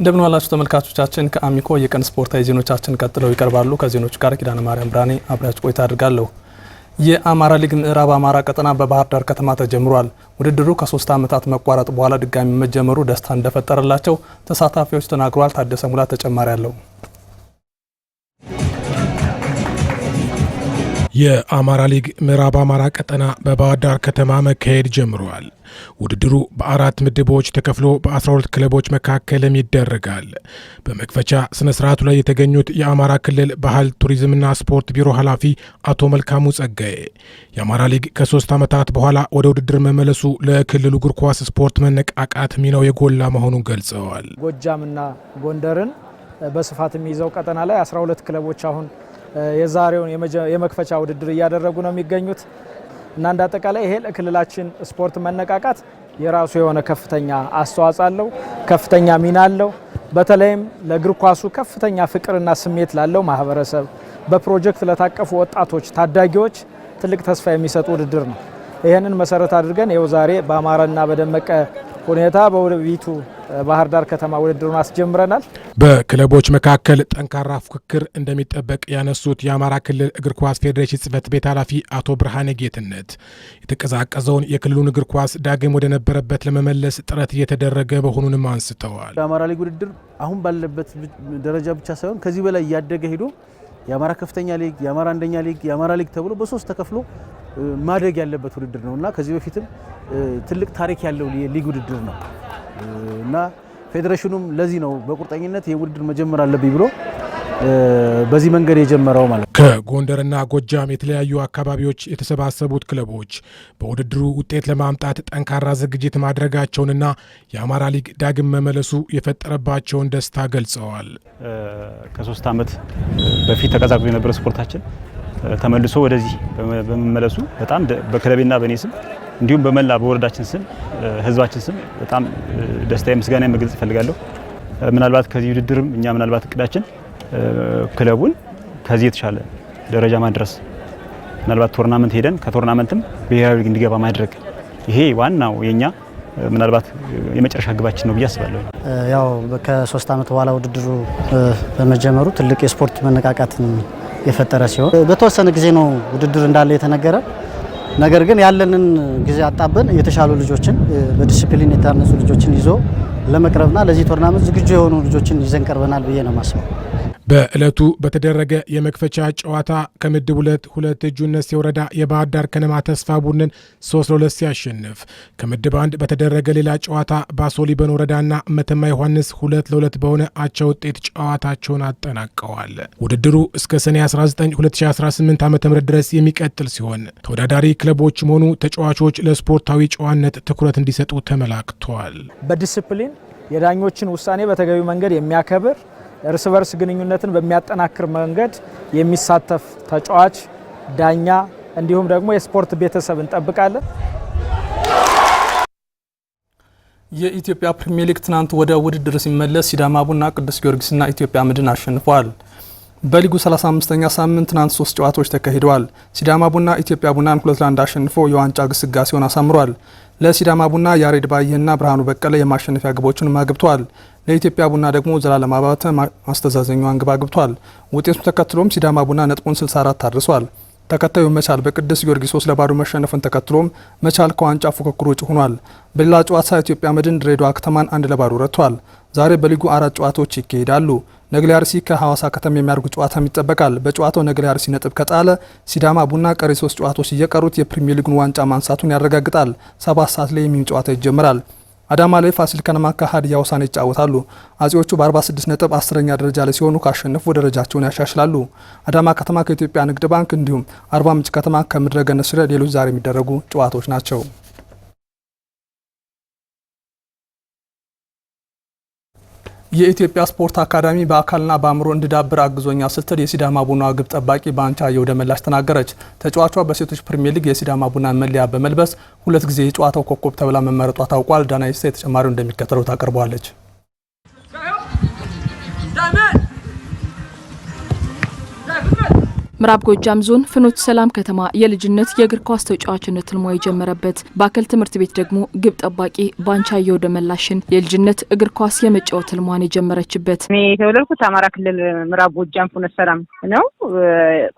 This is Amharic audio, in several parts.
እንደምን ዋላችሁ ተመልካቾቻችን ከአሚኮ የቀን ስፖርታዊ ዜናዎቻችን ቀጥለው ይቀርባሉ። ከዜናዎቹ ጋር ኪዳነ ማርያም ብራኔ አብራችሁ ቆይታ አድርጋለሁ። የአማራ ሊግ ምዕራብ አማራ ቀጠና በባህር ዳር ከተማ ተጀምሯል። ውድድሩ ከ3 ዓመታት መቋረጥ በኋላ ድጋሚ መጀመሩ ደስታ እንደፈጠረላቸው ተሳታፊዎች ተናግረዋል። ታደሰ ሙላ ተጨማሪ አለው። የአማራ ሊግ ምዕራብ አማራ ቀጠና በባህር ዳር ከተማ መካሄድ ጀምሯል። ውድድሩ በ4 ምድቦች ተከፍሎ በ12 ክለቦች መካከልም ይደረጋል። በመክፈቻ ስነ ስርዓቱ ላይ የተገኙት የአማራ ክልል ባህል ቱሪዝምና ስፖርት ቢሮ ኃላፊ አቶ መልካሙ ጸጋዬ የአማራ ሊግ ከ3 ዓመታት በኋላ ወደ ውድድር መመለሱ ለክልሉ እግር ኳስ ስፖርት መነቃቃት ሚናው የጎላ መሆኑን ገልጸዋል። ጎጃምና ጎንደርን በስፋት የሚይዘው ቀጠና ላይ 12 ክለቦች አሁን የዛሬውን የመክፈቻ ውድድር እያደረጉ ነው የሚገኙት እና እንደ አጠቃላይ ይሄ ለክልላችን ስፖርት መነቃቃት የራሱ የሆነ ከፍተኛ አስተዋጽኦ አለው፣ ከፍተኛ ሚና አለው። በተለይም ለእግር ኳሱ ከፍተኛ ፍቅርና ስሜት ላለው ማህበረሰብ፣ በፕሮጀክት ለታቀፉ ወጣቶች፣ ታዳጊዎች ትልቅ ተስፋ የሚሰጥ ውድድር ነው። ይሄንን መሰረት አድርገን ይኸው ዛሬ በአማረና በደመቀ ሁኔታ በውቢቱ ባህር ዳር ከተማ ውድድሩን አስጀምረናል። በክለቦች መካከል ጠንካራ ፉክክር እንደሚጠበቅ ያነሱት የአማራ ክልል እግር ኳስ ፌዴሬሽን ጽሕፈት ቤት ኃላፊ አቶ ብርሃኔ ጌትነት የተቀዛቀዘውን የክልሉን እግር ኳስ ዳግም ወደ ነበረበት ለመመለስ ጥረት እየተደረገ መሆኑንም አንስተዋል። የአማራ ሊግ ውድድር አሁን ባለበት ደረጃ ብቻ ሳይሆን ከዚህ በላይ እያደገ ሄዶ የአማራ ከፍተኛ ሊግ፣ የአማራ አንደኛ ሊግ፣ የአማራ ሊግ ተብሎ በ3 ተከፍሎ ማደግ ያለበት ውድድር ነውና ከዚህ በፊትም ትልቅ ታሪክ ያለው የሊግ ውድድር ነው እና ፌዴሬሽኑም ለዚህ ነው በቁርጠኝነት የውድድር መጀመር አለብኝ ብሎ በዚህ መንገድ የጀመረው ማለት ነው። ከጎንደርና ጎጃም የተለያዩ አካባቢዎች የተሰባሰቡት ክለቦች በውድድሩ ውጤት ለማምጣት ጠንካራ ዝግጅት ማድረጋቸውንና የአማራ ሊግ ዳግም መመለሱ የፈጠረባቸውን ደስታ ገልጸዋል። ከ3 ዓመት በፊት ተቀዛቅዞ የነበረ ስፖርታችን ተመልሶ ወደዚህ በመመለሱ በጣም በክለቤና በኔ ስም እንዲሁም በመላ በወረዳችን ስም ህዝባችን ስም በጣም ደስታዬ ምስጋና መግለጽ እፈልጋለሁ። ምናልባት ከዚህ ውድድርም እኛ ምናልባት እቅዳችን ክለቡን ከዚህ የተሻለ ደረጃ ማድረስ ምናልባት ቶርናመንት ሄደን ከቶርናመንትም ብሔራዊ ሊግ እንዲገባ ማድረግ ይሄ ዋናው የኛ ምናልባት የመጨረሻ ግባችን ነው ብዬ አስባለሁ። ያው ከ3 ዓመት በኋላ ውድድሩ በመጀመሩ ትልቅ የስፖርት መነቃቃትን የፈጠረ ሲሆን በተወሰነ ጊዜ ነው ውድድር እንዳለ የተነገረ። ነገር ግን ያለንን ጊዜ አጣበን የተሻሉ ልጆችን በዲሲፕሊን የታነጹ ልጆችን ይዞ ለመቅረብና ለዚህ ቶርናመንት ዝግጁ የሆኑ ልጆችን ይዘን ቀርበናል ብዬ ነው ማስበው። በዕለቱ በተደረገ የመክፈቻ ጨዋታ ከምድብ 2 እጁነት ወረዳ የባህር ዳር ከነማ ተስፋ ቡድንን 3-2 ሲያሸንፍ ከምድብ 1 በተደረገ ሌላ ጨዋታ ባሶ ሊበን ወረዳና መተማ ዮሐንስ 2-2 በሆነ አቻ ውጤት ጨዋታቸውን አጠናቀዋል። ውድድሩ እስከ ሰኔ 19 2018 ዓ.ም ድረስ የሚቀጥል ሲሆን ተወዳዳሪ ክለቦችም ሆኑ ተጫዋቾች ለስፖርታዊ ጨዋነት ትኩረት እንዲሰጡ ተመላክቷል። በዲሲፕሊን የዳኞችን ውሳኔ በተገቢው መንገድ የሚያከብር እርስ በርስ ግንኙነትን በሚያጠናክር መንገድ የሚሳተፍ ተጫዋች፣ ዳኛ እንዲሁም ደግሞ የስፖርት ቤተሰብ እንጠብቃለን። የኢትዮጵያ ፕሪሚየር ሊግ ትናንት ወደ ውድድር ሲመለስ ሲዳማ ቡና፣ ቅዱስ ጊዮርጊስና ኢትዮጵያ መድን አሸንፈዋል። በሊጉ 35ኛ ሳምንት ትናንት 3 ጨዋታዎች ተካሂደዋል። ሲዳማ ቡና ኢትዮጵያ ቡናን 2-1 አሸንፎ የዋንጫ ግስጋሴውን አሳምሯል። ለሲዳማ ቡና ያሬድ ባየህና ብርሃኑ በቀለ የማሸነፊያ ግቦችን አግብተዋል። ለኢትዮጵያ ቡና ደግሞ ዘላለም አባተ ማስተዛዘኛዋን ግብ አግብቷል። ውጤቱን ተከትሎም ሲዳማ ቡና ነጥቡን 64 አድርሷል። ተከታዩ መቻል በቅዱስ ጊዮርጊስ 3-0 መሸነፉን ተከትሎም መቻል ከዋንጫ ፉክክሩ ውጭ ሆኗል። በሌላ ጨዋታ ኢትዮጵያ መድን ድሬዳዋ ከተማን 1-0 ረቷል። ዛሬ በሊጉ 4 ጨዋታዎች ይካሄዳሉ። ነግሌ አርሲ ከሐዋሳ ከተማ የሚያደርጉ ጨዋታም ይጠበቃል። በጨዋታው ነግሌ አርሲ ነጥብ ከጣለ ሲዳማ ቡና ቀሪ 3 ጨዋታዎች እየቀሩት የፕሪሚየር ሊጉን ዋንጫ ማንሳቱን ያረጋግጣል። 7 ሰዓት ላይ የሚው ጨዋታ ይጀምራል። አዳማ ላይ ፋሲል ከነማ ከሀዲያ ሆሳዕና ይጫወታሉ። አጼዎቹ በ46 ነጥብ 10ኛ ደረጃ ላይ ሲሆኑ ካሸነፉ ደረጃቸውን ያሻሽላሉ። አዳማ ከተማ ከኢትዮጵያ ንግድ ባንክ እንዲሁም አርባ ምንጭ ከተማ ከምድረ ገነት ስረ ሌሎች ዛሬ የሚደረጉ ጨዋታዎች ናቸው። የኢትዮጵያ ስፖርት አካዳሚ በአካልና በአእምሮ እንዲዳብር አግዞኛል ስትል የሲዳማ ቡና ግብ ጠባቂ ባንቻየሁ ደመላሽ ተናገረች። ተጫዋቿ በሴቶች ፕሪሚየር ሊግ የሲዳማ ቡና መለያ በመልበስ 2 ጊዜ የጨዋታው ኮከብ ተብላ መመረጧ ታውቋል። ዳናይስ የተጨማሪው እንደሚከተለው ታቀርበዋለች። ምዕራብ ጎጃም ዞን ፍኖተ ሰላም ከተማ የልጅነት የእግር ኳስ ተጫዋችነት ህልሟ የጀመረበት ባከል ትምህርት ቤት ደግሞ ግብ ጠባቂ ባንቻየሁ ደመላሽን የልጅነት እግር ኳስ የመጫወት ህልሟን የጀመረችበት። እኔ የተወለድኩት አማራ ክልል ምዕራብ ጎጃም ፍኖተ ሰላም ነው።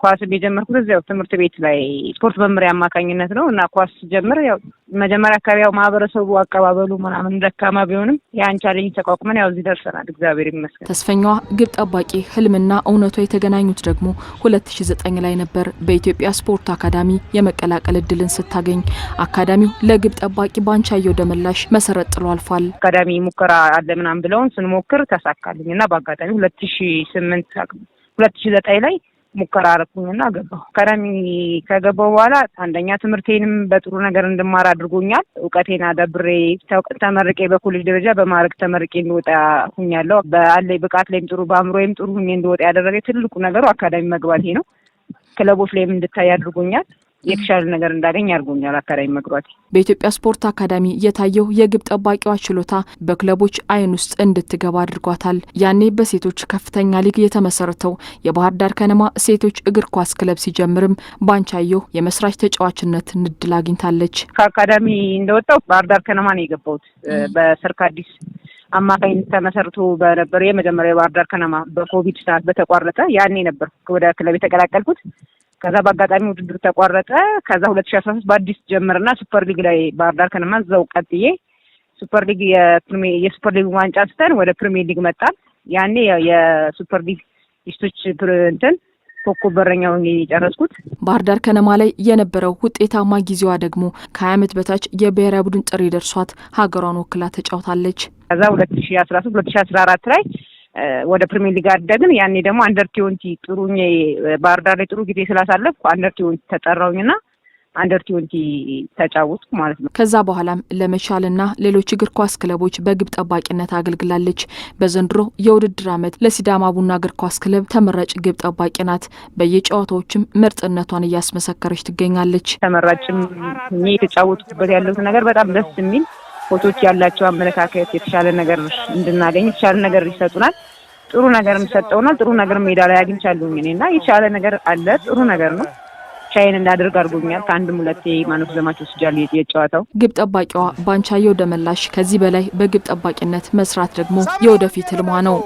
ኳስ የጀመርኩት እዚያው ትምህርት ቤት ላይ ስፖርት መምሪያ አማካኝነት ነው እና ኳስ ጀምር ያው መጀመሪያ አካባቢ ያው ማህበረሰቡ አቀባበሉ ምናምን ደካማ ቢሆንም ያን ቻሌንጅ ተቋቁመን ያው እዚህ ደርሰናል። እግዚአብሔር ይመስገን። ተስፈኛዋ ግብ ጠባቂ ህልምና እውነቷ የተገናኙት ደግሞ 2009 ላይ ነበር። በኢትዮጵያ ስፖርት አካዳሚ የመቀላቀል እድልን ስታገኝ አካዳሚው ለግብ ጠባቂ ባንቻየሁ ደመላሽ መሰረት ጥሎ አልፏል። አካዳሚ ሙከራ አለ ምናምን ብለውን ስንሞክር ተሳካልኝና በአጋጣሚ 2009 ላይ ሙከራ አረኩኝና ገባሁ። አካዳሚ ከገባሁ በኋላ አንደኛ ትምህርቴንም በጥሩ ነገር እንድማር አድርጎኛል። እውቀቴን አዳብሬ ተመርቄ በኮሌጅ ደረጃ በማዕረግ ተመርቄ እንድወጣ ሁኛለሁ። በአለኝ ብቃት ላይም ጥሩ በአእምሮዬም ጥሩ ሁኜ እንድወጣ ያደረገ ትልቁ ነገሩ አካዳሚ መግባቴ ነው። ክለቦች ላይም እንድታይ አድርጎኛል። የተሻለ ነገር እንዳገኝ አድርጎኛል አካዳሚ መግባቴ። በኢትዮጵያ ስፖርት አካዳሚ የታየው የግብ ጠባቂዋ ችሎታ በክለቦች አይን ውስጥ እንድትገባ አድርጓታል። ያኔ በሴቶች ከፍተኛ ሊግ የተመሰረተው የባህር ዳር ከነማ ሴቶች እግር ኳስ ክለብ ሲጀምርም ባንቻየሁ የመስራች ተጫዋችነትን እድል አግኝታለች። ከአካዳሚ እንደወጣው ባህር ዳር ከነማ ነው የገባሁት። በሰርካዲስ አማካኝነት ተመሰርቶ በነበረ የመጀመሪያ የባህር ዳር ከነማ በኮቪድ ሰዓት በተቋረጠ ያኔ ነበር ወደ ክለብ የተቀላቀልኩት። ከዛ በአጋጣሚ ውድድር ተቋረጠ። ከዛ 2013 በአዲስ ጀመርና ሱፐር ሊግ ላይ ባህር ዳር ከነማ ዘው ቀጥዬ ሱፐር ሊግ የሱፐር ሊግ ዋንጫ አንስተን ወደ ፕሪሚየር ሊግ መጣን። ያኔ የሱፐር ሊግ ሊስቶች ኮከብ በረኛው የጨረስኩት። ባህር ዳር ከነማ ላይ የነበረው ውጤታማ ጊዜዋ ደግሞ ከ20 ዓመት በታች የብሔራዊ ቡድን ጥሪ ደርሷት ሀገሯን ወክላ ተጫውታለች። ከዛ 2014 ላይ ወደ ፕሪሚየር ሊግ አደግን። ያኔ ደግሞ አንደር 20 ጥሩኝ ባህር ዳር ላይ ጥሩ ጊዜ ስላሳለፍኩ አንደር 20 ተጠራውኝና አንደር 20 ተጫወትኩ ማለት ነው። ከዛ በኋላም ለመቻልና ሌሎች እግር ኳስ ክለቦች በግብ ጠባቂነት አገልግላለች። በዘንድሮ የውድድር ዓመት ለሲዳማ ቡና እግር ኳስ ክለብ ተመራጭ ግብ ጠባቂ ናት። በየጨዋታዎችም ምርጥነቷን እያስመሰከረች ትገኛለች። ተመራጭም የተጫወቱበት ያለው ነገር በጣም ደስ የሚል ፎቶች ያላቸው አመለካከት የተሻለ ነገር እንድናገኝ የተሻለ ነገር ይሰጡናል። ጥሩ ነገርም ሰጠውናል። ጥሩ ነገር ሜዳ ላይ አግኝቻለሁኝ እኔና የተሻለ ነገር አለ። ጥሩ ነገር ነው። ቻይን እንዳደርግ አድርጎኛል። ከአንድም ሁለቴ ማን ኦፍ ዘ ማች ወስጃለሁ የጨዋታው። ግብ ጠባቂዋ ባንቻየሁ ደመላሽ ከዚህ በላይ በግብ ጠባቂነት መስራት ደግሞ የወደፊት ህልሟ ነው።